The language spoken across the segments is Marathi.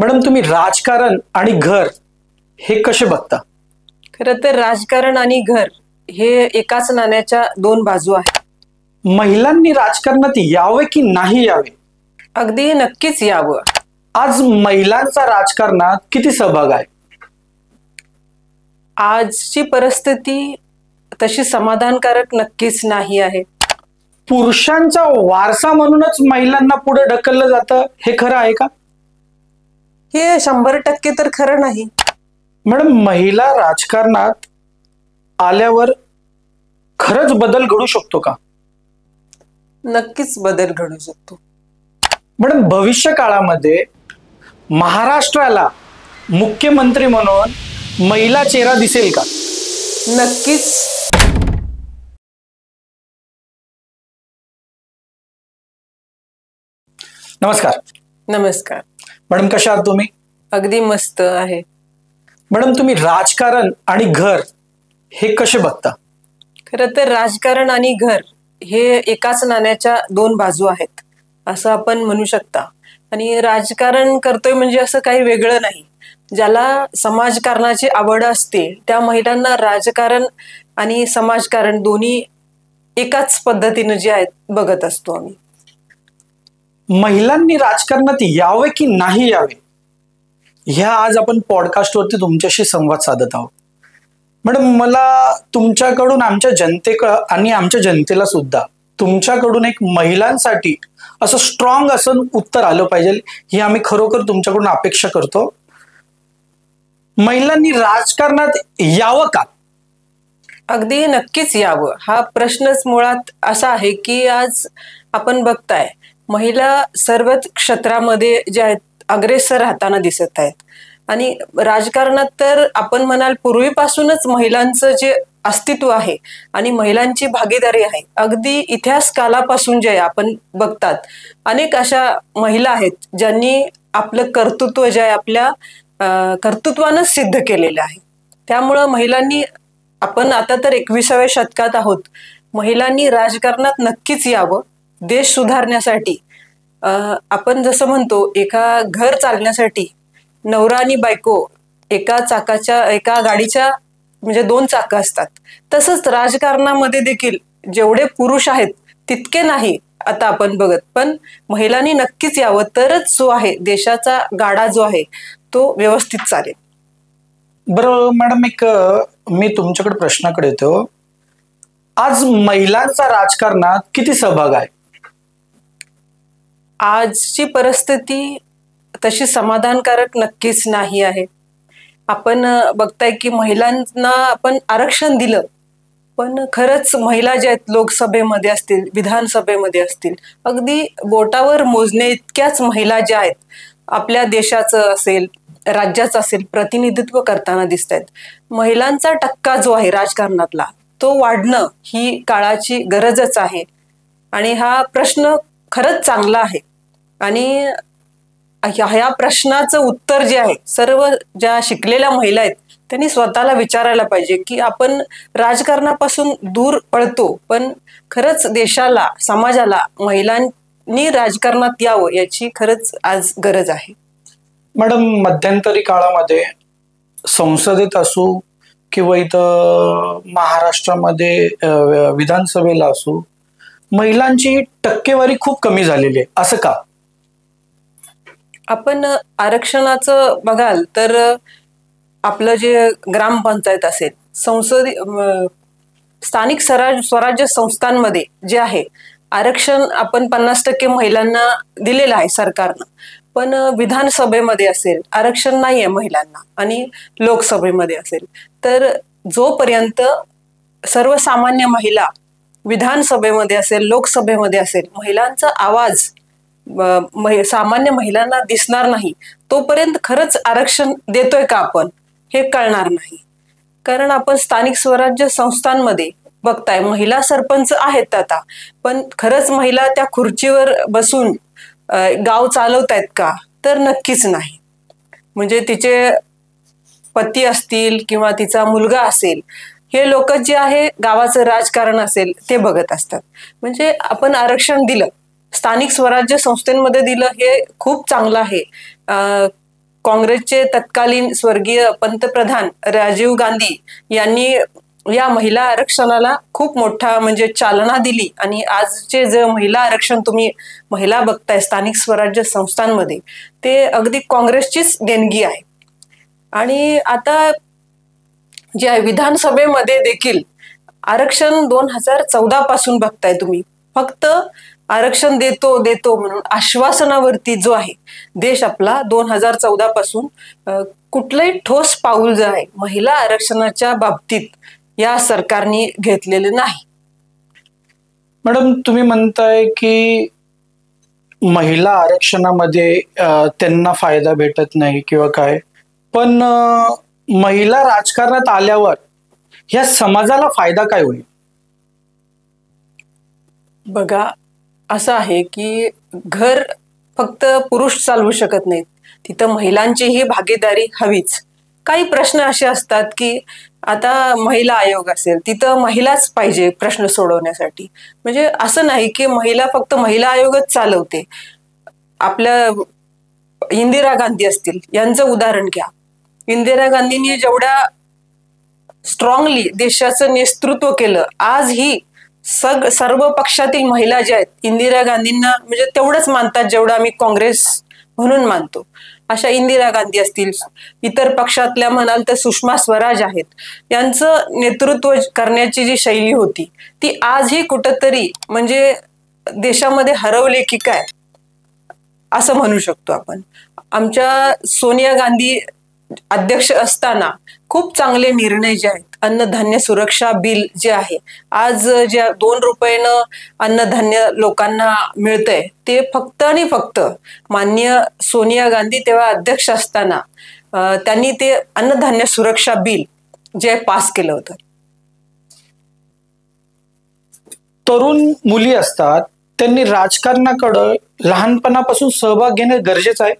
मॅडम, तुम्ही राजकारण आणि घर हे कसे बघता? खरं तर राजकारण आणि घर हे एकाच नाण्याच्या दोन बाजू आहेत. महिलांनी राजकारणात यावे की नाही यावे? अगदी नक्कीच यावं. आज महिलांचा राजकारणात किती सहभाग आहे? आजची परिस्थिती तशी समाधानकारक नक्कीच नाही आहे. पुरुषांचा वारसा म्हणूनच महिलांना पुढे ढकललं जातं, हे खरं आहे का? हे 100% तर खरं नाही. मॅडम, महिला राजकारणात आल्यावर खरंच बदल घडू शकतो का? नक्कीच बदल घडू शकतो. मॅडम, भविष्य काळामध्ये महाराष्ट्राला मुख्यमंत्री म्हणून महिला चेहरा दिसेल का? नक्कीच. नमस्कार नमस्कार. मॅडम, कशा आहात तुम्ही? अगदी मस्त आहे. मॅडम, तुम्ही राजकारण आणि घर हे कसे बघता? खरं तर राजकारण आणि घर हे एकाच नाण्याच्या दोन बाजू आहेत असं आपण म्हणू शकता. आणि राजकारण करतोय म्हणजे असं काही वेगळं नाही. ज्याला समाजकारणाची आवड असते त्या महिलांना राजकारण आणि समाजकारण दोन्ही एकाच पद्धतीनं जे आहेत बघत असतो आम्ही. महिलांनी राजकारणात यावे की नाही यावे, ह्या आज आपण पॉडकास्टवरती तुमच्याशी संवाद साधत आहोत. मॅडम, मला तुमच्याकडून आमच्या जनतेकडं आणि आमच्या जनतेला सुद्धा तुमच्याकडून एक महिलांसाठी असं स्ट्रॉंग असं उत्तर आलं पाहिजे, ही आम्ही खरोखर तुमच्याकडून अपेक्षा करतो. महिलांनी राजकारणात यावं का? अगदी नक्कीच यावं. हा प्रश्नच मुळात असा आहे की आज आपण बघताय महिला सर्वच क्षेत्रामध्ये जे आहेत अग्रेसर राहताना दिसत आहेत. आणि राजकारणात तर आपण म्हणाल पूर्वीपासूनच महिलांचं जे अस्तित्व आहे आणि महिलांची भागीदारी आहे अगदी इतिहास कालापासून जे आहे आपण बघतात अनेक अशा महिला आहेत ज्यांनी आपलं कर्तृत्व जे आहे आपल्या कर्तृत्वानं सिद्ध केलेलं आहे. त्यामुळं महिलांनी, आपण आता तर 21व्या शतकात आहोत, महिलांनी राजकारणात नक्कीच यावं. देश सुधारण्यासाठी आपण जसं म्हणतो एका घर चालण्यासाठी नवरा आणि बायको एका गाडीच्या म्हणजे दोन चाकं असतात, तसंच राजकारणामध्ये देखील जेवढे पुरुष आहेत तितके नाही आता आपण बघत, पण महिलांनी नक्कीच यावं तरच जो आहे देशाचा गाडा जो आहे तो व्यवस्थित चालेल. बरं मॅडम, मी तुमच्याकडे प्रश्नाकडे येतो. आज महिलांचा राजकारणात किती सहभाग आहे? आजची परिस्थिती तशी समाधानकारक नक्कीच नाही आहे. आपण बघताय की महिलांना आपण आरक्षण दिलं, पण खरंच महिला ज्या आहेत लोकसभेमध्ये असतील, विधानसभेमध्ये असतील, अगदी बोटावर मोजणे इतक्याच महिला ज्या आहेत आपल्या देशाचं असेल राज्याचं असेल प्रतिनिधित्व करताना दिसत आहेत. महिलांचा टक्का जो आहे राजकारणातला तो वाढणं ही काळाची गरजच आहे. आणि हा प्रश्न खरंच चांगला आहे. आणि ह्या प्रश्नाचं उत्तर जे आहे सर्व ज्या शिकलेल्या महिला आहेत त्यांनी स्वतःला विचारायला पाहिजे की आपण राजकारणापासून दूर पळतो, पण खरंच देशाला, समाजाला महिलांनी राजकारणात यावं याची खरंच आज गरज आहे. मॅडम, मध्यंतरी काळामध्ये संसदेत असू किंवा इथं महाराष्ट्रामध्ये विधानसभेला असू महिलांची टक्केवारी खूप कमी झालेली आहे, असं का? आपण आरक्षणाचं बघाल तर आपलं जे ग्रामपंचायत असेल, स्थानिक स्वराज्य संस्थांमध्ये जे आहे आरक्षण आपण 50% महिलांना दिलेलं आहे सरकारनं, पण विधानसभेमध्ये असेल आरक्षण नाहीये महिलांना आणि लोकसभेमध्ये असेल तर जोपर्यंत सर्वसामान्य महिला विधानसभेमध्ये असेल लोकसभेमध्ये असेल महिलांचा आवाज सामान्य महिलांना दिसणार नाही तोपर्यंत खरंच आरक्षण देतोय का आपण हे कळणार नाही. कारण आपण स्थानिक स्वराज्य संस्थांमध्ये बघताय महिला सरपंच आहेत आता, पण खरंच महिला त्या खुर्चीवर बसून गाव चालवतायत का? तर नक्कीच नाही. म्हणजे तिचे पती असतील किंवा तिचा मुलगा असेल, हे लोक जे आहे गावाचं राजकारण असेल ते बघत असतात. म्हणजे आपण आरक्षण दिलं, स्थानिक स्वराज्य संस्थेमध्ये दिलं, हे खूप चांगलं आहे. काँग्रेसचे तत्कालीन स्वर्गीय पंतप्रधान राजीव गांधी यांनी या महिला आरक्षणाला खूप मोठा म्हणजे चालना दिली आणि आजचे जे महिला आरक्षण तुम्ही महिला बघताय स्थानिक स्वराज्य संस्थांमध्ये ते अगदी काँग्रेसचीच देणगी आहे. आणि आता जे आहे विधानसभेमध्ये देखील आरक्षण 2014 पासून बघताय तुम्ही, फक्त आरक्षण देतो देतो म्हणून आश्वासनावरती जो आहे देश आपला 2014 पासून कुठलंही ठोस पाऊल जे आहे महिला आरक्षणाच्या बाबतीत या सरकारने घेतलेलं नाही. मॅडम, तुम्ही म्हणताय की महिला आरक्षणामध्ये त्यांना फायदा भेटत नाही किंवा काय, पण महिला राजकारणात आल्यावर ह्या समाजाला फायदा काय होईल? बघा, असं आहे की घर फक्त पुरुष चालवू शकत नाहीत, तिथं महिलांचीही भागीदारी हवीच. काही प्रश्न असे असतात की आता महिला आयोग असेल तिथं महिलाच पाहिजे प्रश्न सोडवण्यासाठी. म्हणजे असं नाही की महिला फक्त महिला आयोगच चालवते. आपल्या इंदिरा गांधी असतील यांचं उदाहरण घ्या. इंदिरा गांधींनी जेवढ्या स्ट्रॉंगली देशाचं नेतृत्व केलं, आजही सर्व पक्षातील महिला ज्या आहेत इंदिरा गांधींना म्हणजे तेवढंच मानतात जेवढं आम्ही काँग्रेस म्हणून मानतो. अशा इंदिरा गांधी असतील, इतर पक्षातल्या म्हणाल तर सुषमा स्वराज आहेत, यांचं नेतृत्व करण्याची जी शैली होती ती आजही कुठंतरी म्हणजे देशामध्ये हरवले की काय असं म्हणू शकतो आपण. आमच्या सोनिया गांधी अध्यक्ष असताना खूप चांगले निर्णय जे आहेत, अन्नधान्य सुरक्षा बिल जे आहे, आज ज्या 2 रुपयानं अन्नधान्य लोकांना मिळतंय ते फक्त आणि फक्त माननीय सोनिया गांधी तेव्हा अध्यक्ष असताना त्यांनी ते अन्नधान्य सुरक्षा बिल जे पास केलं होतं. तरुण मुली असतात, त्यांनी राजकारणाकडे लहानपणापासून सहभाग घेणे गरजेचं आहे.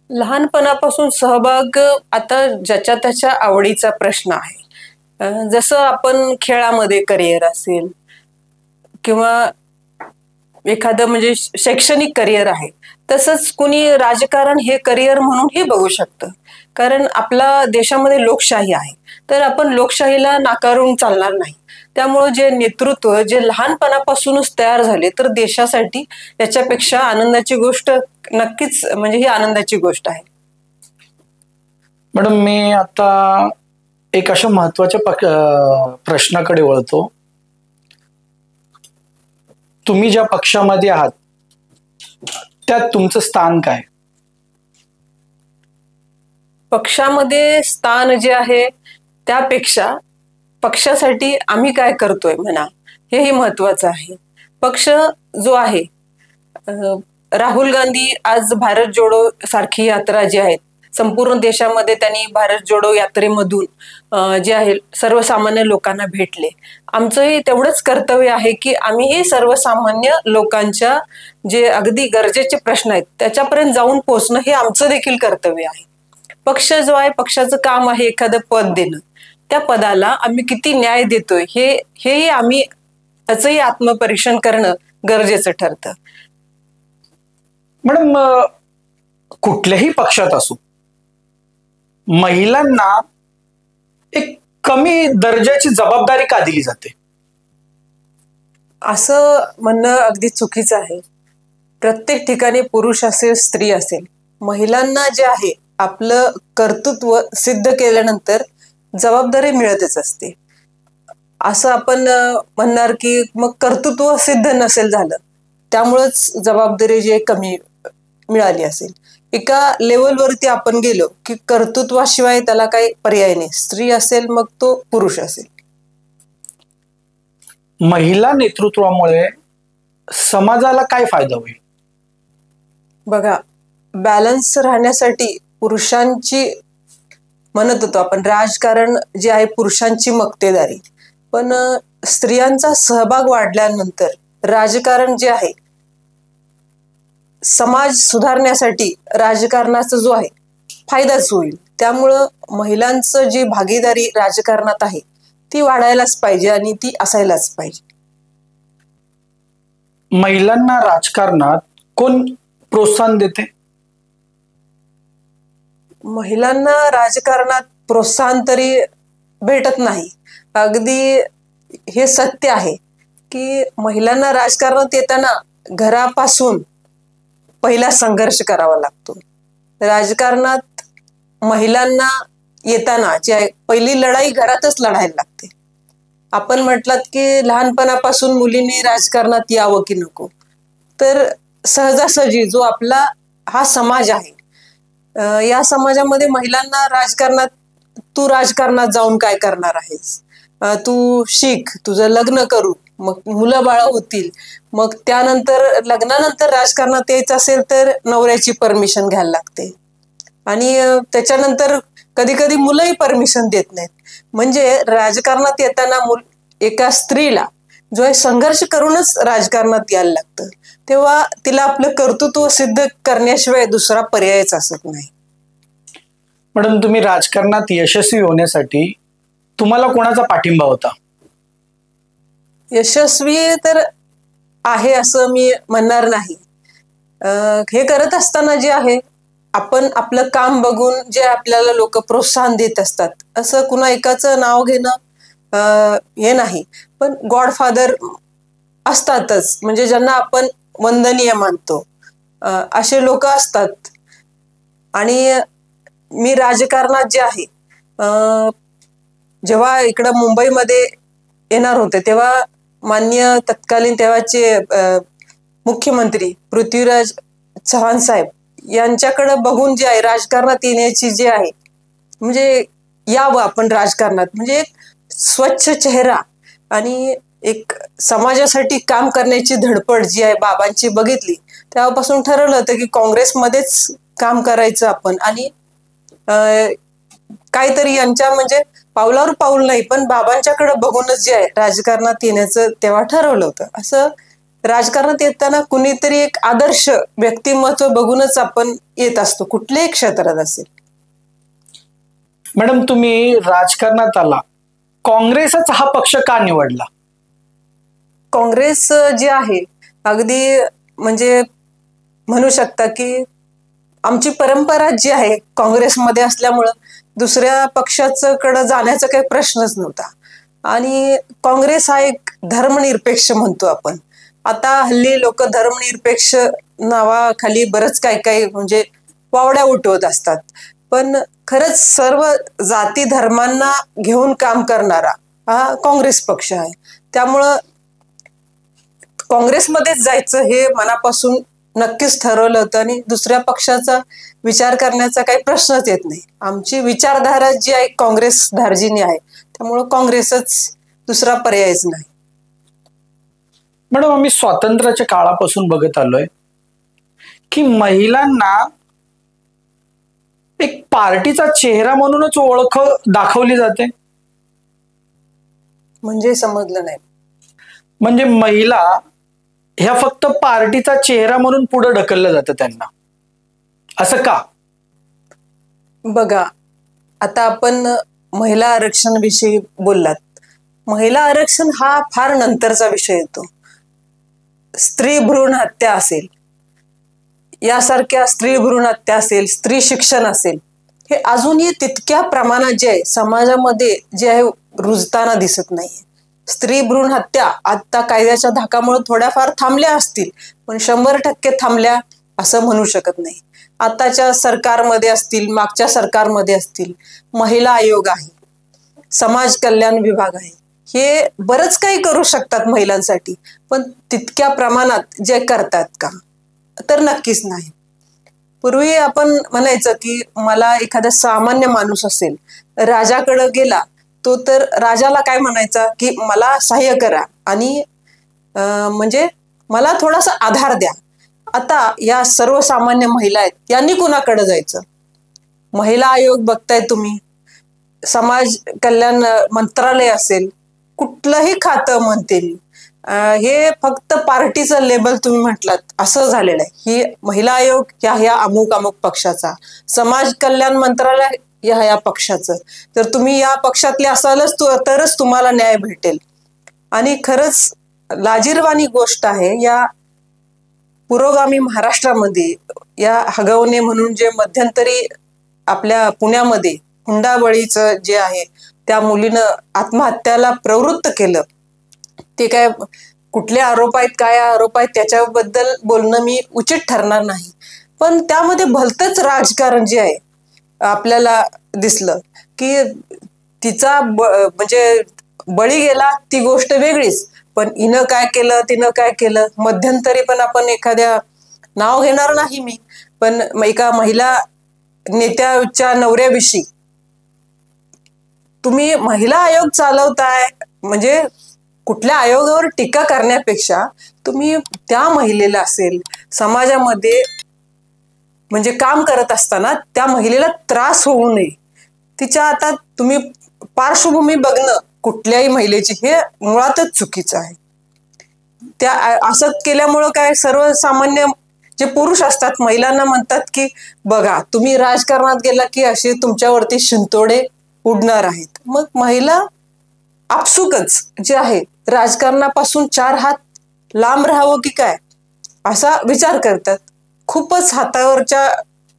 लहानपणापासून सहभाग आता ज्याच्या त्याच्या आवडीचा प्रश्न आहे. जसं आपण खेळामध्ये करिअर असेल किंवा एखादं म्हणजे शैक्षणिक करिअर आहे, तसंच कुणी राजकारण हे करिअर म्हणूनही बघू शकतं. कारण आपला देशामध्ये लोकशाही आहे, तर आपण लोकशाहीला नाकारून चालणार नाही. त्यामुळे जे नेतृत्व जे लहानपणापासूनच तयार झाले तर देशासाठी याच्यापेक्षा आनंदाची गोष्ट नक्कीच म्हणजे ही आनंदाची गोष्ट आहे. मॅडम, मी आता एक अशा महत्वाच्या प्रश्नाकडे वळतो. तुम्ही ज्या पक्षामध्ये आहात त्यात तुमचं स्थान काय? पक्षामध्ये स्थान जे आहे त्यापेक्षा पक्षासाठी आम्ही काय करतोय म्हणा हेही महत्वाचं आहे. पक्ष जो आहे, राहुल गांधी आज भारत जोडो सारखी यात्रा जी आहे संपूर्ण देशामध्ये त्यांनी भारत जोडो यात्रेमधून जे आहे सर्वसामान्य लोकांना भेटले. आमचंही तेवढंच कर्तव्य आहे की आम्हीही सर्वसामान्य लोकांच्या जे अगदी गरजेचे प्रश्न आहेत त्याच्यापर्यंत जाऊन पोहोचणं हे आमचं देखील कर्तव्य आहे. पक्ष जो आहे, पक्षाचं काम आहे एखादं पद देणं, त्या पदाला आम्ही किती न्याय देतोय हेही आम्ही त्याचंही आत्मपरीक्षण करणं गरजेचं ठरतं. मॅडम, कुठल्याही पक्षात असो महिलांना एक कमी दर्जाची जबाबदारी का दिली जाते? असं म्हणणं अगदी चुकीचं आहे. प्रत्येक ठिकाणी पुरुष असेल स्त्री असेल, महिलांना जे आहे आपलं कर्तृत्व सिद्ध केल्यानंतर जबाबदारी मिळतच असते. असं आपण म्हणणार की मग कर्तृत्व सिद्ध नसेल झालं त्यामुळेच जबाबदारी जी कमी मिळाली असेल. एका लेवलवरती आपण गेलो की कर्तृत्वाशिवाय त्याला काही पर्याय नाही, स्त्री असेल मग तो पुरुष असेल. महिला नेतृत्वामुळे समाजाला काय फायदा होईल? बघा, बॅलन्स राहण्यासाठी पुरुषांची म्हणत होतो आपण राजकारण जे आहे पुरुषांची मक्तेदारी, पण स्त्रियांचा सहभाग वाढल्यानंतर राजकारण जे आहे समाज सुधारण्यासाठी राजकारणाचा जो आहे फायदाच होईल. त्यामुळं महिलांचं जी भागीदारी राजकारणात आहे ती वाढायलाच पाहिजे आणि ती असायलाच पाहिजे. महिलांना राजकारणात कोण प्रोत्साहन देते? महिलांना राजकारणात प्रोत्साहन तरी भेटत नाही. अगदी हे सत्य आहे की महिलांना राजकारणात येताना घरापासून पहिला संघर्ष करावा लागतो. राजकारणात महिलांना येताना जी आहे पहिली लढाई घरातच लढायला लागते. आपण म्हटलात की लहानपणापासून मुलींनी राजकारणात यावं की नको, तर सहजासहजी जो आपला हा समाज आहे, या समाजामध्ये महिलांना राजकारणात, तू राजकारणात जाऊन काय करणार आहेस, तू शिक, तुझं लग्न करू, मग मुलं बाळ होतील, मग त्यानंतर लग्नानंतर राजकारणात यायचं असेल तर नवऱ्याची परमिशन घ्यायला लागते, आणि त्याच्यानंतर कधी कधी मुलंही परमिशन देत नाहीत. म्हणजे राजकारणात येताना एका स्त्रीला जो आहे संघर्ष करूनच राजकारणात यायला लागतं. तेव्हा तिला आपलं कर्तृत्व सिद्ध करण्याशिवाय दुसरा पर्यायच असत नाही. मॅडम, तुम्ही राजकारणात यशस्वी होण्यासाठी तुम्हाला कोणाचा पाठिंबा होता? यशस्वी तर आहे असं मी म्हणणार नाही. हे करत असताना जे आहे आपण आपलं काम बघून जे आपल्याला लोक प्रोत्साहन देत असतात, असं कुणा एकाचं नाव घेणं हे नाही. पण गॉडफादर असतातच, म्हणजे ज्यांना आपण वंदनीय मानतो, असे लोक असतात. आणि मी राजकारणात जे आहे जेव्हा इकडं मुंबईमध्ये येणार होते तेव्हा माननीय तत्कालीन तेव्हाचे मुख्यमंत्री पृथ्वीराज चव्हाण साहेब यांच्याकडे बघून जे आहे राजकारणात येण्याची जे आहे, म्हणजे यावं आपण राजकारणात, म्हणजे एक स्वच्छ चेहरा आणि एक समाजासाठी काम करण्याची धडपड जी आहे बाबांची बघितली, तेव्हापासून ठरवलं होतं की काँग्रेसमध्येच काम करायचं आपण. आणि काहीतरी यांच्या म्हणजे पावलावर पाऊल नाही, पण बाबांच्याकडे बघूनच जे आहे राजकारणात येण्याचं तेव्हा ठरवलं होतं. असं राजकारणात येताना कुणीतरी एक आदर्श व्यक्तिमत्व बघूनच आपण येत असतो, कुठल्याही क्षेत्रात असेल. मॅडम, तुम्ही राजकारणात आला, काँग्रेसच हा पक्ष का निवडला? काँग्रेस जे आहे अगदी म्हणजे म्हणू शकता की आमची परंपरा जी आहे काँग्रेसमध्ये असल्यामुळं दुसऱ्या पक्षाकडे जाण्याचा काही प्रश्नच नव्हता. आणि काँग्रेस हा एक धर्मनिरपेक्ष म्हणतो आपण. आता हल्ली लोक धर्मनिरपेक्ष नावाखाली बरंच काय काय म्हणजे वावड्या उठवत असतात, पण खरंच सर्व जाती धर्मांना घेऊन काम करणारा हा काँग्रेस पक्ष आहे. त्यामुळं काँग्रेसमध्येच जायचं हे मनापासून नक्कीच ठरवलं होतं आणि दुसऱ्या पक्षाचा विचार करण्याचा काही प्रश्नच येत नाही. आमची विचारधारा जी आहे काँग्रेस धार्जिनी आहे, त्यामुळं काँग्रेसच, दुसरा पर्यायच नाही. मॅडम, आम्ही स्वातंत्र्याच्या काळापासून बघत आलोय की महिलांना एक पार्टीचा चेहरा म्हणूनच ओळख दाखवली जाते. म्हणजे समजलं नाही. म्हणजे महिला ह्या फक्त पार्टीचा चेहरा म्हणून पुढे ढकललं जातं त्यांना, असं का? बघा, आता आपण महिला आरक्षण विषयी बोललात. महिला आरक्षण हा फार नंतरचा विषय येतो. स्त्री भ्रूण हत्या असेल, यासारख्या स्त्री भ्रूण हत्या असेल, स्त्री शिक्षण असेल, हे अजूनही तितक्या प्रमाणात जे आहे समाजामध्ये जे आहे रुजताना दिसत नाहीये. स्त्री भ्रूण हत्या आता कायद्याच्या धाकामुळे थोड्याफार थांबल्या असतील, पण 100% थांबल्या असं म्हणू शकत नाही. आताच्या सरकारमध्ये असतील, मागच्या सरकारमध्ये असतील, महिला आयोग आहे, समाज कल्याण विभाग आहे, हे बरंच काही करू शकतात महिलांसाठी, पण तितक्या प्रमाणात जे करतात का, तर नक्कीच नाही. पूर्वी आपण म्हणायचं की मला एखादा सामान्य माणूस असेल, राजाकडे गेला, तो तर राजाला काय म्हणायचा की मला सहाय्य करा आणि म्हणजे मला थोडासा आधार द्या. आता या सर्वसामान्य महिला आहेत, यांनी कुणाकडे जायचं? महिला आयोग बघताय तुम्ही, समाज कल्याण मंत्रालय असेल, कुठलंही खातं म्हणते मी, हे फक्त पार्टीचं लेबल तुम्ही म्हटलात असं झालेलं आहे. ही महिला आयोग ह्या अमुक अमुक पक्षाचा, समाज कल्याण मंत्रालय ह्या पक्षाचं, तर तुम्ही या पक्षातले असालच तरच तुम्हाला न्याय भेटेल. आणि खरंच लाजिरवाणी गोष्ट आहे, या पुरोगामी महाराष्ट्रामध्ये या हगवणे म्हणून जे मध्यंतरी आपल्या पुण्यामध्ये हुंडाबळीचं जे आहे त्या मुलीनं आत्महत्याला प्रवृत्त केलं, ते काय कुठले आरोप आहेत, काय आरोप आहेत त्याच्याबद्दल बोलणं मी उचित ठरणार नाही. पण त्यामध्ये भलतंच राजकारण जे आहे आपल्याला दिसलं की तिचा म्हणजे बळी गेला ती गोष्ट वेगळीच, पण हिनं काय केलं तिनं काय केलं. मध्यंतरी पण आपण एखाद्या, नाव घेणार नाही मी, पण एका महिला नेत्याच्या नवऱ्याविषयी तुम्ही महिला आयोग चालवताय, म्हणजे कुठल्या आयोगावर टीका करण्यापेक्षा तुम्ही त्या महिलेला असेल समाजामध्ये म्हणजे काम करत असताना त्या महिलेला त्रास होऊ नये, तिच्या आता तुम्ही पार्श्वभूमी बघणं कुठल्याही महिलेची हे मुळातच चुकीचं आहे. त्या असं केल्यामुळं काय सर्वसामान्य जे पुरुष असतात महिलांना म्हणतात की बघा तुम्ही राजकारणात गेला की असे तुमच्यावरती शिंतोडे उडणार आहेत. मग महिला आपसुकच जे आहे राजकारणापासून 4 हात लांब राहावं की काय असा विचार करतात. खूपच हातावरच्या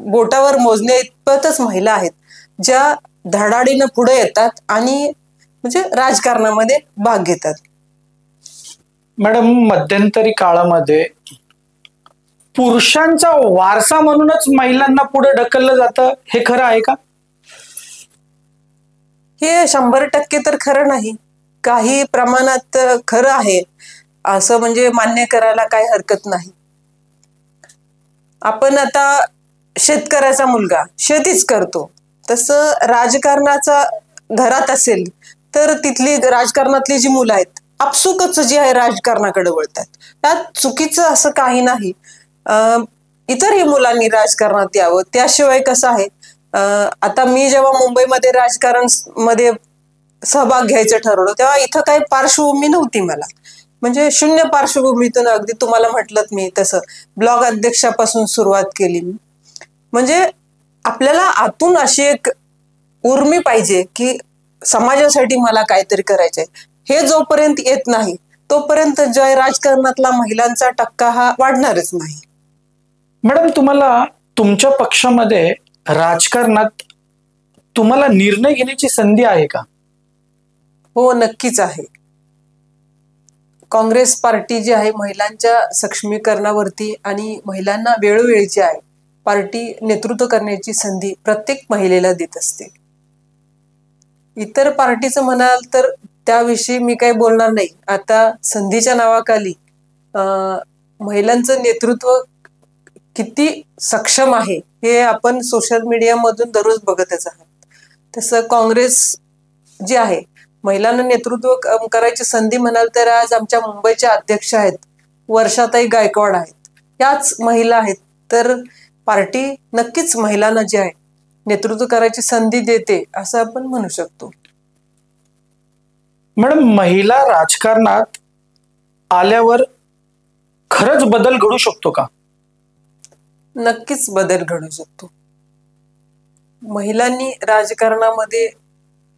बोटावर मोजण्या इतपतच महिला आहेत ज्या धडाडीनं पुढे येतात आणि म्हणजे राजकारणामध्ये भाग घेतात. मॅडम, मध्यंतरी काळामध्ये पुरुषांचा वारसा म्हणूनच महिलांना पुढे ढकललं जातं, हे खरं आहे का? हे 100% तर खरं नाही, काही प्रमाणात खरं आहे, असं म्हणजे मान्य करायला काही हरकत नाही. आपण आता शेतकऱ्याचा मुलगा शेतीच करतो, तसं राजकारणाचा घरात असेल तर तिथली राजकारणातली जी मुलं आहेत आपसुकच जी आहे राजकारणाकडे वळतात. त्यात चुकीचं असं काही नाही. इतरही मुलांनी राजकारणात यावं. त्याशिवाय कसं आहे, आता मी जेव्हा मुंबईमध्ये राजकारण मध्ये सहभाग घ्यायचं ठरवलं तेव्हा इथं काही पार्श्वभूमी नव्हती मला, म्हणजे शून्य पार्श्वभूमीतून अगदी तुम्हाला म्हटलं मी तसं ब्लॉग अध्यक्षापासून सुरुवात केली मी. म्हणजे आपल्याला आतून अशी एक उर्मी पाहिजे की समाजासाठी मला काहीतरी करायचंय. हे जोपर्यंत येत नाही तोपर्यंत जय राजकारणातला महिलांचा टक्का हा वाढणारच नाही. मॅडम, तुम्हाला तुमच्या पक्षामध्ये राजकारणात तुम्हाला निर्णय घेण्याची संधी आहे का? हो, नक्कीच आहे. काँग्रेस पार्टी जी आहे महिलांच्या सक्षमीकरणावरती आणि महिलांना वेळोवेळीची आहे पार्टी नेतृत्व करण्याची संधी प्रत्येक महिलेला देत असते. इतर पार्टीचं म्हणाल तर त्याविषयी मी काही बोलणार नाही. आता संधीच्या नावाखाली महिलांचं नेतृत्व किती सक्षम आहे हे आपण सोशल मीडियामधून दररोज बघतच आहात. तसं काँग्रेस जी आहे महिलांना नेतृत्व करायची संधी म्हणाल तर आज आमच्या मुंबईच्या अध्यक्ष आहेत वर्षाताई गायकवाड आहेत, याच महिला आहेत. तर पार्टी नक्कीच महिलांना जे आहे नेतृत्व करायची संधी देते असं आपण म्हणू शकतो. मॅडम, महिला राजकारणात आल्यावर खरंच बदल घडू शकतो का? नक्कीच बदल घडू शकतो. महिलांनी राजकारणामध्ये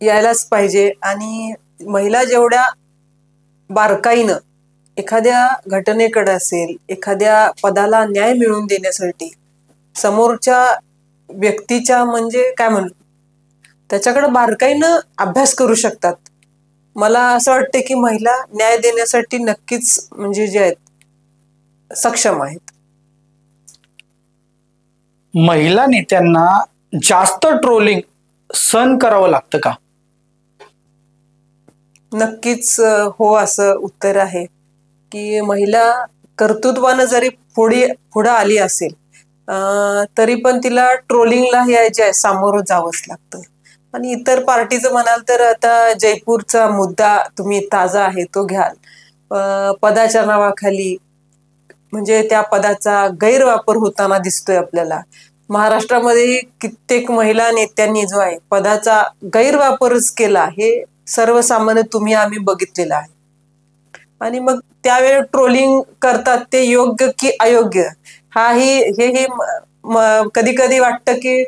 यायलाच पाहिजे आणि महिला जेवढ्या बारकाईनं एखाद्या घटनेकडे असेल, एखाद्या पदाला न्याय मिळवून देण्यासाठी समोरच्या व्यक्तीच्या म्हणजे काय म्हणू त्याच्याकडे बारकाईनं अभ्यास करू शकतात. मला असं वाटतं की महिला न्याय देण्यासाठी नक्कीच म्हणजे जे आहेत सक्षम आहेत. महिला नेत्यांना जास्त ट्रोलिंग सहन करावं लागतं का? नक्कीच हो असं उत्तर आहे की महिला कर्तृत्वानं जरी पुढे आली असेल तरी पण तिला ट्रोलिंगला हे जे आहे सामोरं जावंच लागतं. आणि इतर पार्टीचं म्हणाल तर आता जयपूरचा मुद्दा तुम्ही ताजा आहे तो घ्याल. पदाच्या नावाखाली म्हणजे त्या पदाचा गैरवापर होताना दिसतोय आपल्याला. महाराष्ट्रामध्ये कित्येक महिला नेत्यांनी जो आहे पदाचा गैरवापरच केला हे सर्वसामान्य तुम्ही आम्ही बघितलेलं आहे. आणि मग त्यावेळी ट्रोलिंग करतात ते योग्य की अयोग्य हेही कधी कधी वाटतं की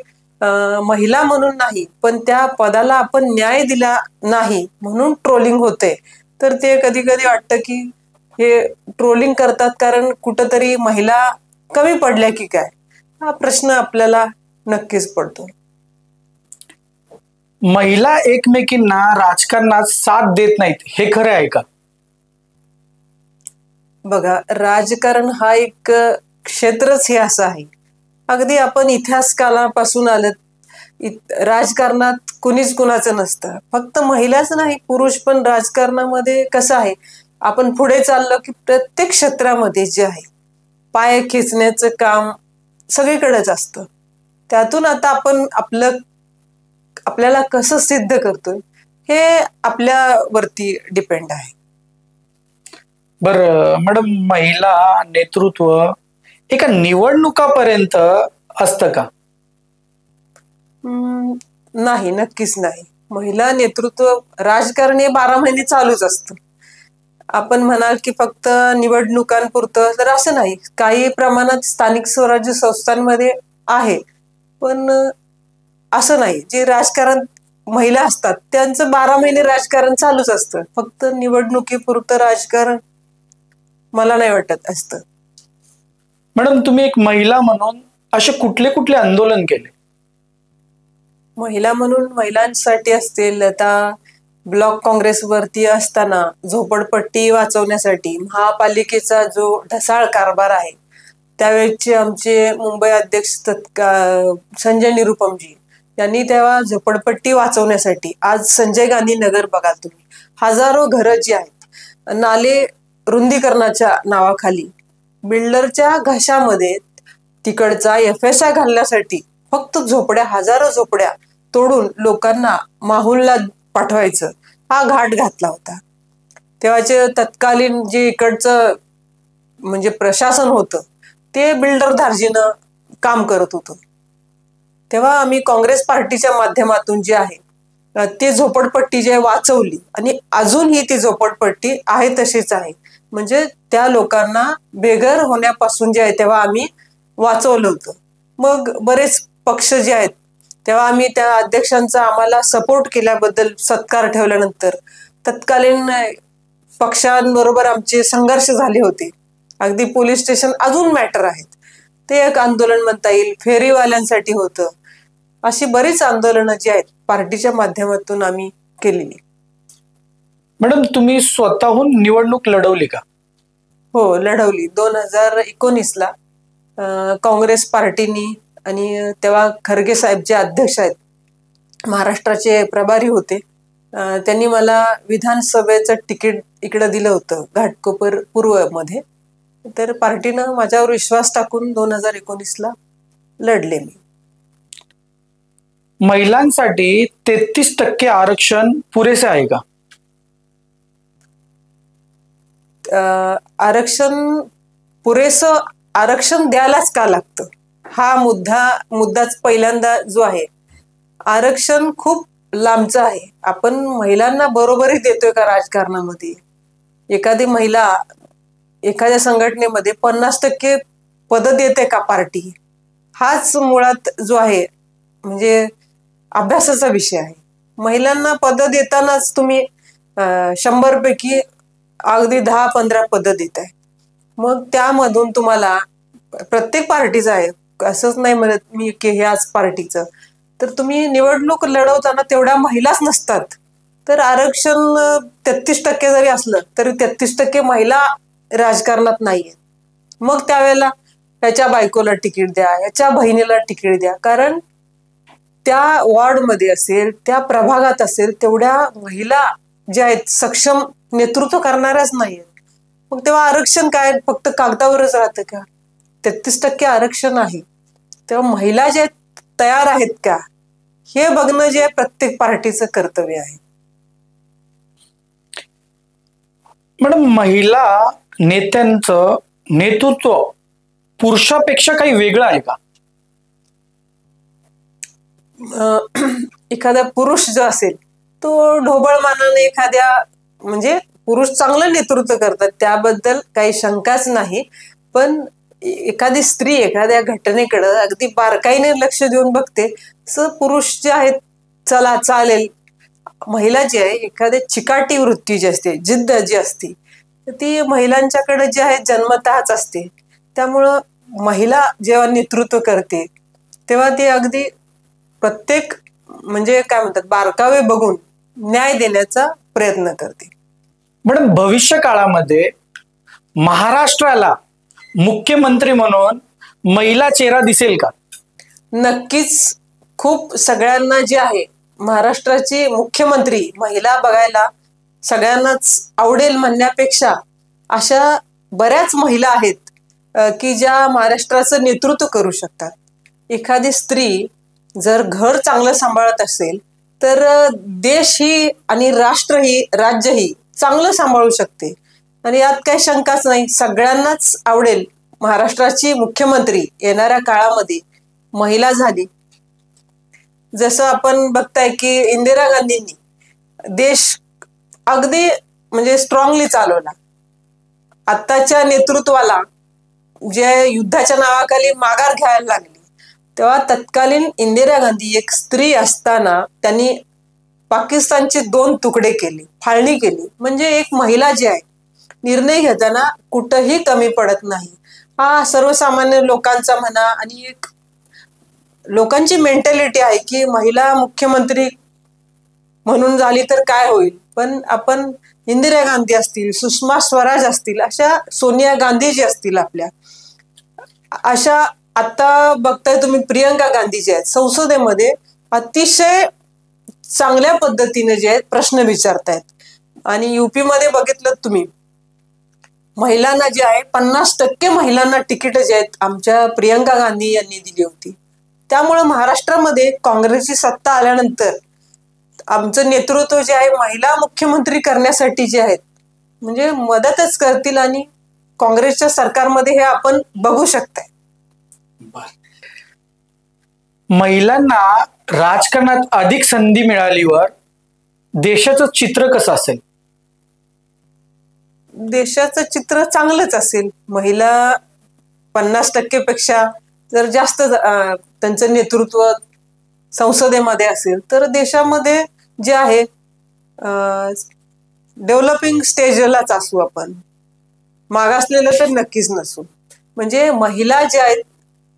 महिला म्हणून नाही पण त्या पदाला आपण न्याय दिला नाही म्हणून ट्रोलिंग होते. तर ते कधी कधी वाटतं की हे ट्रोलिंग करतात कारण कुठंतरी महिला कमी पडल्या की काय, हा प्रश्न आपल्याला नक्कीच पडतो. महिला एकमेकींना राजकारणात साथ देत नाहीत, हे खरं आहे का? बघा, राजकारण हा एक क्षेत्रच हे असं आहे. अगदी आपण इतिहास कालापासून आलं, राजकारणात कुणीच कुणाचं नसतं. फक्त महिलाच नाही, पुरुष पण राजकारणामध्ये कसं आहे, आपण पुढे चाललो की प्रत्येक क्षेत्रामध्ये जे आहे पाय खेचण्याचं काम सगळीकडेच असतं. त्यातून आता आपण आपल्याला कसं सिद्ध करतोय हे आपल्यावरती डिपेंड आहे. बरं मॅडम, महिला नेतृत्व एका निवडणुकापर्यंत असतं का? नाही, नक्कीच नाही. महिला नेतृत्व राजकारण हे 12 महिने चालूच असतं. आपण म्हणाल की फक्त निवडणुकांपुरतं, तर असं नाही. काही प्रमाणात स्थानिक स्वराज्य संस्थांमध्ये आहे, पण असं नाही. जे राजकारण महिला असतात त्यांचं 12 महिने राजकारण चालूच असतं. फक्त निवडणुकीपुरतं राजकारण मला नाही वाटत असतं. मॅडम, तुम्ही एक महिला म्हणून असे कुठले कुठले आंदोलन केले? महिला म्हणून महिलांसाठी असतील, आता ब्लॉक काँग्रेसवरती असताना झोपडपट्टी वाचवण्यासाठी महापालिकेचा जो ढसाळ कारभार आहे, त्यावेळेचे आमचे मुंबई अध्यक्ष संजय निरुपमजी यांनी तेव्हा झोपडपट्टी वाचवण्यासाठी, आज संजय गांधी नगर बघा तुम्ही, हजारो घरं जी आहेत नाले रुंदीकरणाच्या नावाखाली बिल्डरच्या घशामध्ये तिकडचा FSI घालण्यासाठी फक्त झोपड्या, हजारो झोपड्या तोडून लोकांना माहुलला पाठवायचं, हा घाट घातला होता. तेव्हाचे तत्कालीन जे इकडचं म्हणजे प्रशासन होतं ते बिल्डर धार्जीनं काम करत होतं. तेव्हा आम्ही काँग्रेस पार्टीच्या माध्यमातून जे आहे ते झोपडपट्टी जे वाचवली, आणि अजूनही ती झोपडपट्टी आहे तशीच आहे. म्हणजे त्या लोकांना बेघर होण्यापासून जे आहे तेव्हा आम्ही वाचवलं होतं. मग बरेच पक्ष जे आहेत तेव्हा आम्ही त्या अध्यक्षांचा आम्हाला सपोर्ट केल्याबद्दल सत्कार ठेवल्यानंतर तत्कालीन पक्षांबरोबर आमचे संघर्ष झाले होते. अगदी पोलीस स्टेशन अजून मॅटर आहेत, ते एक आंदोलन म्हणता येईल. फेरीवाल्यांसाठी होतं. अशी बरीच आंदोलनं जी आहेत पार्टीच्या माध्यमातून आम्ही केलेली. मॅडम, तुम्ही स्वतःहून निवडणूक लढवली का? हो, लढवली. 2019ला काँग्रेस पार्टीनी, आणि तेव्हा खरगे साहेब जे अध्यक्ष आहेत, महाराष्ट्राचे प्रभारी होते, त्यांनी मला विधानसभेचं तिकीट इकडं दिलं होतं घाटकोपर पूर्वमध्ये. तर पार्टीनं माझ्यावर विश्वास टाकून 2019ला लढले मी. महिलांसाठी 33% आरक्षण पुरेसे आहे का? आरक्षण पुरेसं, आरक्षण द्यायलाच का लागतं हा मुद्दाच पहिल्यांदा जो आहे. आरक्षण खूप लांबचं आहे. आपण महिलांना बरोबरी देतोय का राजकारणामध्ये? एखादी महिला एखाद्या संघटनेमध्ये 50% पद देते का पार्टी? हाच मुळात जो आहे म्हणजे अभ्यासाचा विषय आहे. महिलांना पद देतानाच तुम्ही 100 पैकी अगदी 10-15 पद देत आहे. मग त्यामधून तुम्हाला प्रत्येक पार्टीचं आहे, असंच नाही म्हणत मी की ह्याच पार्टीचं, तर तुम्ही निवडणूक लढवताना तेवढ्या महिलाच नसतात. तर आरक्षण 33% जरी असलं तरी 33% महिला राजकारणात नाहीये. मग त्यावेळेला ह्याच्या बायकोला तिकीट द्या, ह्याच्या बहिणीला तिकीट द्या, कारण त्या वॉर्डमध्ये असेल, त्या प्रभागात असेल, तेवढ्या महिला ज्या आहेत सक्षम नेतृत्व करणाऱ्याच नाहीयेत. मग तेव्हा आरक्षण काय फक्त कागदावरच राहतं का? 33% आरक्षण आहे तेव्हा महिला जे तयार आहेत का, हे बघणं जे प्रत्येक पार्टीचं कर्तव्य आहे. मॅडम, महिला नेत्यांचं नेतृत्व पुरुषापेक्षा काही वेगळं आहे का? एखादा पुरुष जो असेल तो ढोबळमानाने एखाद्या म्हणजे पुरुष चांगलं नेतृत्व करतात, त्याबद्दल काही शंकाच नाही. पण एखादी स्त्री एखाद्या घटनेकडे अगदी बारकाईने लक्ष देऊन बघते, तसं पुरुष जे आहेत चला चालेल. महिला जी आहे एखाद्या चिकाटी वृत्ती जी असते, जिद्द जी असते, ती महिलांच्याकडे जी आहे जन्मतःच असते. त्यामुळं महिला जेव्हा नेतृत्व करते तेव्हा ती अगदी प्रत्येक म्हणजे काय म्हणतात बारकावे बघून न्याय देण्याचा प्रयत्न करतील. मॅडम, भविष्य काळामध्ये महाराष्ट्राला मुख्यमंत्री म्हणून महिला चेहरा दिसेल का? नक्कीच. खूप सगळ्यांना जे आहे महाराष्ट्राची मुख्यमंत्री महिला बघायला सगळ्यांनाच आवडेल म्हणण्यापेक्षा अशा बऱ्याच महिला आहेत की ज्या महाराष्ट्राचं नेतृत्व करू शकतात. एखादी स्त्री जर घर चांगलं सांभाळत असेल तर देशही आणि राष्ट्रही राज्यही चांगलं सांभाळू शकते. आणि यात काही शंकाच नाही. सगळ्यांनाच आवडेल महाराष्ट्राची मुख्यमंत्री येणाऱ्या काळामध्ये महिला झाली. जसं आपण बघताय की इंदिरा गांधींनी देश अगदी म्हणजे स्ट्रॉंगली चालवला. आत्ताच्या नेतृत्वाला जे युद्धाच्या नावाखाली माघार घ्यायला लागली तेव्हा तत्कालीन इंदिरा गांधी एक स्त्री असताना त्यांनी पाकिस्तानचे 2 तुकडे केले, फाळणी केली. म्हणजे एक महिला जी आहे निर्णय घेताना कुठंही कमी पडत नाही. हा सर्वसामान्य लोकांचा म्हणा आणि एक लोकांची मेंटॅलिटी आहे की महिला मुख्यमंत्री म्हणून झाली तर काय होईल. पण आपण इंदिरा गांधी असतील, सुषमा स्वराज असतील, अशा सोनिया गांधी जी असतील आपल्या, अशा आता बघताय तुम्ही प्रियंका गांधी जे आहेत संसदेमध्ये अतिशय चांगल्या पद्धतीने जे आहेत प्रश्न विचारतायत. आणि युपी मध्ये बघितलं तुम्ही महिलांना जे आहे 50% महिलांना तिकीट जे आहेत आमच्या प्रियंका गांधी यांनी दिली होती. त्यामुळे महाराष्ट्रामध्ये काँग्रेसची सत्ता आल्यानंतर आमचं नेतृत्व जे आहे महिला मुख्यमंत्री करण्यासाठी जे आहेत म्हणजे मदतच करतील. आणि काँग्रेसच्या सरकारमध्ये हे आपण बघू शकताय. महिलांना राजकारणात अधिक संधी मिळालीवर देशाचं चित्र कसं असेल? देशाचं चित्र चांगलंच असेल. महिला 50% पेक्षा जर जास्त त्यांचं नेतृत्व संसदेमध्ये असेल तर देशामध्ये जे आहे डेव्हलपिंग स्टेजलाच असू आपण, मागासलेलं तर नक्कीच नसू. म्हणजे महिला जे आहेत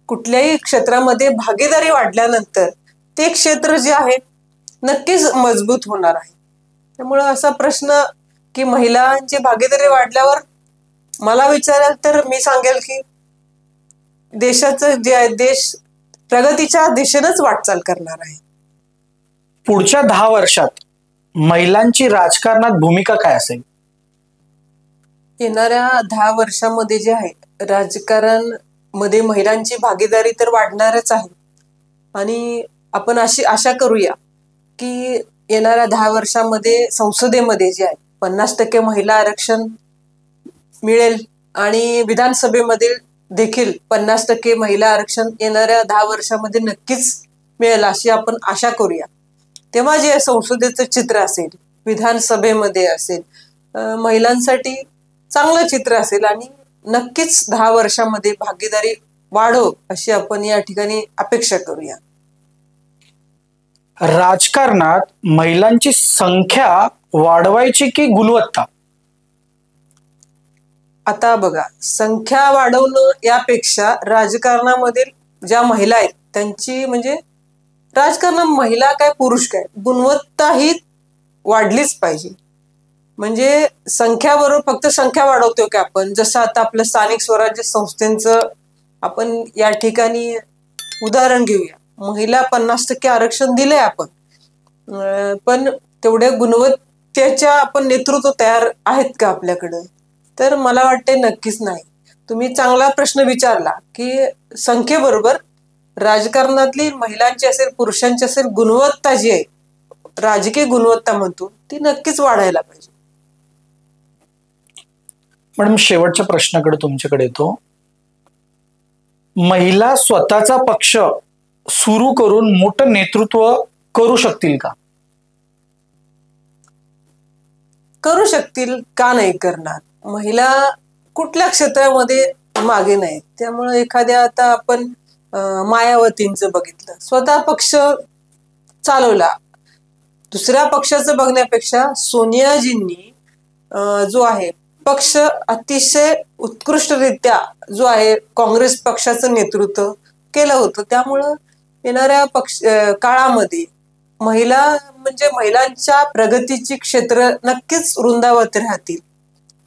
कुठल्याही क्षेत्रामध्ये भागीदारी वाढल्यानंतर ते क्षेत्र जे आहे नक्कीच मजबूत होणार आहे. त्यामुळं असा प्रश्न की महिलांची भागीदारी वाढल्यावर मला विचाराल तर मी सांगेल की देशाचं जे आहे देश प्रगतीच्या दिशेनंच वाटचाल करणार आहे. पुढच्या 10 वर्षात महिलांची राजकारणात भूमिका काय असेल? येणाऱ्या 10 वर्षामध्ये जे आहे राजकारण मध्ये महिलांची भागीदारी तर वाढणारच आहे. आणि आपण अशी आशा करूया की येणाऱ्या 10 वर्षामध्ये संसदेमध्ये जे आहे 50% महिला आरक्षण मिळेल आणि विधानसभेमध्ये देखील 50% महिला आरक्षण येणाऱ्या 10 वर्षामध्ये नक्कीच मिळेल अशी आपण आशा करूया. तेव्हा जे संसदेचं चित्र असेल, विधानसभेमध्ये असेल, महिलांसाठी चांगलं चित्र असेल आणि नक्कीच 10 वर्षामध्ये भागीदारी वाढो अशी आपण या ठिकाणी अपेक्षा करूया. राजकारणात महिलांची संख्या वाढवायची की गुणवत्ता? आता बघा, संख्या वाढवणं यापेक्षा राजकारणामध्ये ज्या महिला आहेत त्यांची म्हणजे राजकारणात महिला काय पुरुष काय गुणवत्ता ही वाढलीच पाहिजे. म्हणजे संख्याबरोबर फक्त संख्या वाढवतो की आपण, जसं आता आपलं स्थानिक स्वराज्य संस्थेचं आपण या ठिकाणी उदाहरण घेऊया. महिला 50% आरक्षण दिलंय आपण, पण तेवढ्या गुणवत्तेच्या आपण नेतृत्व तयार आहेत का आपल्याकडं? तर मला वाटते नक्कीच नाही. तुम्ही चांगला प्रश्न विचारला की संख्येबरोबर राजकारणातली महिलांची असेल पुरुषांची असेल गुणवत्ता जी आहे राजकीय गुणवत्ता म्हणतो ती नक्कीच वाढायला पाहिजे. मॅडम, शेवटच्या प्रश्नाकडे तुमच्याकडे येतो. महिला स्वतःचा पक्ष सुरू करून मोठं नेतृत्व करू शकतील का? करू शकतील, का नाही करणार? महिला कुठल्या क्षेत्रामध्ये मागे नाहीत. त्यामुळे एखाद्या आता आपण मायावतींचं बघितलं, स्वतः पक्ष चालवला. दुसऱ्या पक्षाचं बघण्यापेक्षा सोनियाजींनी जो आहे पक्ष अतिशय उत्कृष्टरित्या जो आहे काँग्रेस पक्षाचं नेतृत्व केलं होतं. त्यामुळं येणाऱ्या काळामध्ये महिला म्हणजे महिलांच्या प्रगतीची क्षेत्र नक्कीच रुंदावत राहतील.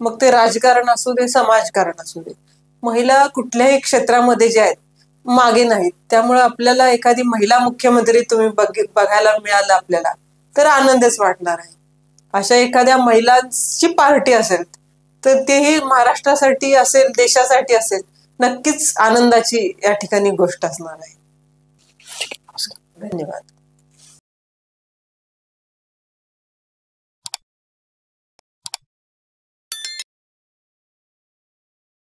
मग ते राजकारण असू दे, समाजकारण असू दे, महिला कुठल्याही क्षेत्रामध्ये जे आहेत मागे नाहीत. त्यामुळे आपल्याला एखादी महिला मुख्यमंत्री तुम्ही बघायला मिळालं आपल्याला तर आनंदच वाटणार आहे. अशा एखाद्या महिलांची पार्टी असेल तर तेही महाराष्ट्रासाठी असेल, देशासाठी असेल, नक्कीच आनंदाची या ठिकाणी गोष्ट असणार आहे. धन्यवाद.